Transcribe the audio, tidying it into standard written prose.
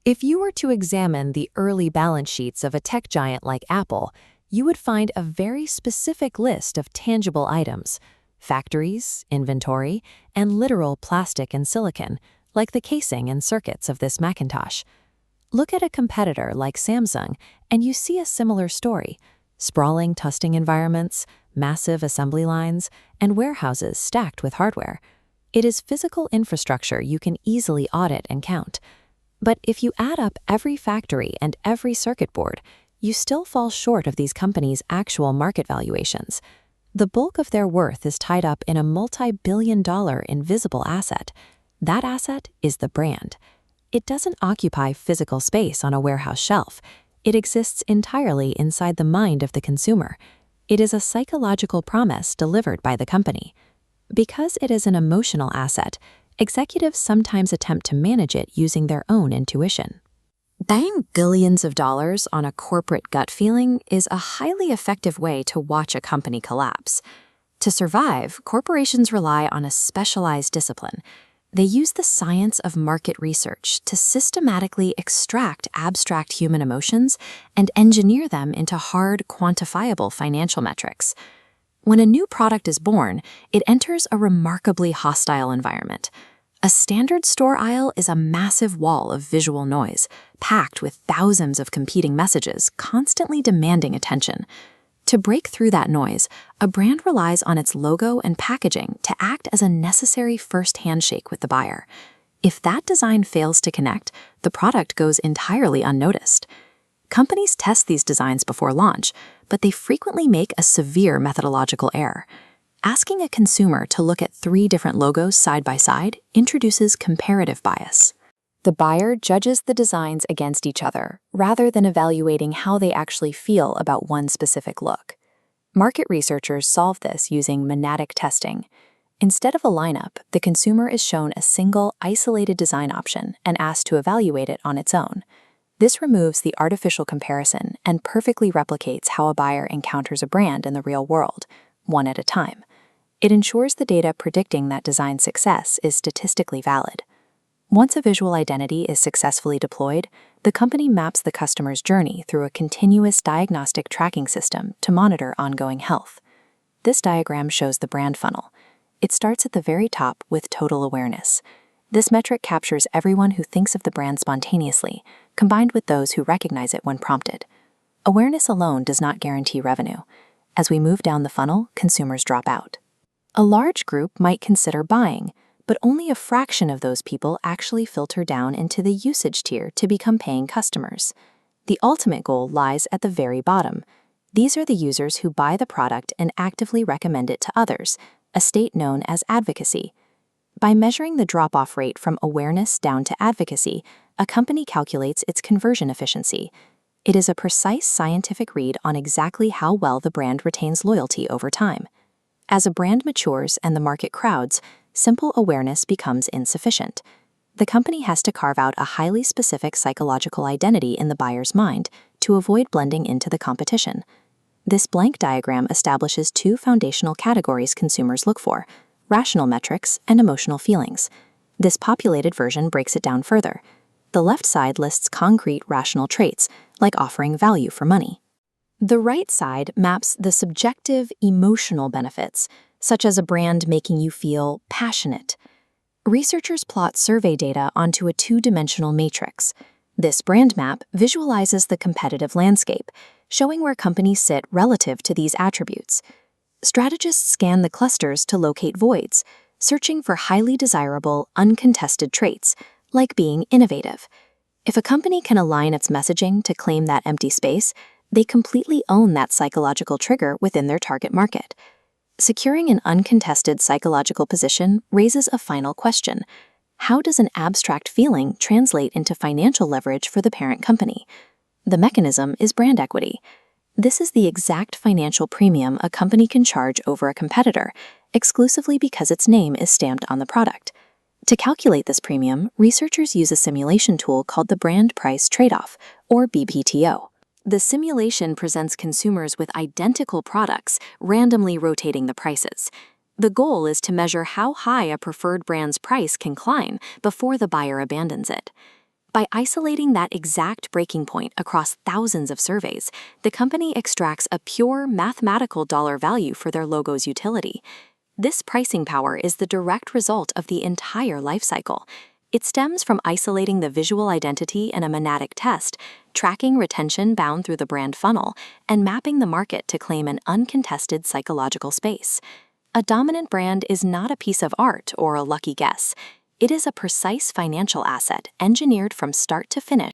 If you were to examine the early balance sheets of a tech giant like Apple, you would find a very specific list of tangible items: factories, inventory, and literal plastic and silicon, like the casing and circuits of this Macintosh. Look at a competitor like Samsung, and you see a similar story: sprawling testing environments, massive assembly lines, and warehouses stacked with hardware. It is physical infrastructure you can easily audit and count. But if you add up every factory and every circuit board, you still fall short of these companies' actual market valuations. The bulk of their worth is tied up in a multi-billion-dollar invisible asset. That asset is the brand. It doesn't occupy physical space on a warehouse shelf. It exists entirely inside the mind of the consumer. It is a psychological promise delivered by the company. Because it is an emotional asset, executives sometimes attempt to manage it using their own intuition. Betting billions of dollars on a corporate gut feeling is a highly effective way to watch a company collapse. To survive, corporations rely on a specialized discipline. They use the science of market research to systematically extract abstract human emotions and engineer them into hard, quantifiable financial metrics. When a new product is born, it enters a remarkably hostile environment. A standard store aisle is a massive wall of visual noise, packed with thousands of competing messages constantly demanding attention. To break through that noise, a brand relies on its logo and packaging to act as a necessary first handshake with the buyer. If that design fails to connect, the product goes entirely unnoticed. Companies test these designs before launch, but they frequently make a severe methodological error. Asking a consumer to look at 3 different logos side by side introduces comparative bias. The buyer judges the designs against each other, rather than evaluating how they actually feel about one specific look. Market researchers solve this using monadic testing. Instead of a lineup, the consumer is shown a single, isolated design option and asked to evaluate it on its own. This removes the artificial comparison and perfectly replicates how a buyer encounters a brand in the real world, one at a time. It ensures the data predicting that design success is statistically valid. Once a visual identity is successfully deployed, the company maps the customer's journey through a continuous diagnostic tracking system to monitor ongoing health. This diagram shows the brand funnel. It starts at the very top with total awareness. This metric captures everyone who thinks of the brand spontaneously, combined with those who recognize it when prompted. Awareness alone does not guarantee revenue. As we move down the funnel, consumers drop out. A large group might consider buying, but only a fraction of those people actually filter down into the usage tier to become paying customers. The ultimate goal lies at the very bottom. These are the users who buy the product and actively recommend it to others, a state known as advocacy. By measuring the drop-off rate from awareness down to advocacy, a company calculates its conversion efficiency. It is a precise scientific read on exactly how well the brand retains loyalty over time. As a brand matures and the market crowds, simple awareness becomes insufficient. The company has to carve out a highly specific psychological identity in the buyer's mind to avoid blending into the competition. This blank diagram establishes 2 foundational categories consumers look for: rational metrics and emotional feelings. This populated version breaks it down further. The left side lists concrete rational traits, like offering value for money. The right side maps the subjective, emotional benefits, such as a brand making you feel passionate. Researchers plot survey data onto a 2-dimensional matrix. This brand map visualizes the competitive landscape, showing where companies sit relative to these attributes. Strategists scan the clusters to locate voids, searching for highly desirable, uncontested traits, like being innovative. If a company can align its messaging to claim that empty space, they completely own that psychological trigger within their target market. Securing an uncontested psychological position raises a final question: how does an abstract feeling translate into financial leverage for the parent company? The mechanism is brand equity. This is the exact financial premium a company can charge over a competitor, exclusively because its name is stamped on the product. To calculate this premium, researchers use a simulation tool called the Brand Price Trade-off, or BPTO. The simulation presents consumers with identical products, randomly rotating the prices. The goal is to measure how high a preferred brand's price can climb before the buyer abandons it. By isolating that exact breaking point across thousands of surveys, the company extracts a pure mathematical dollar value for their logo's utility. This pricing power is the direct result of the entire life cycle. It stems from isolating the visual identity in a monadic test, tracking retention bound through the brand funnel, and mapping the market to claim an uncontested psychological space. A dominant brand is not a piece of art or a lucky guess. It is a precise financial asset engineered from start to finish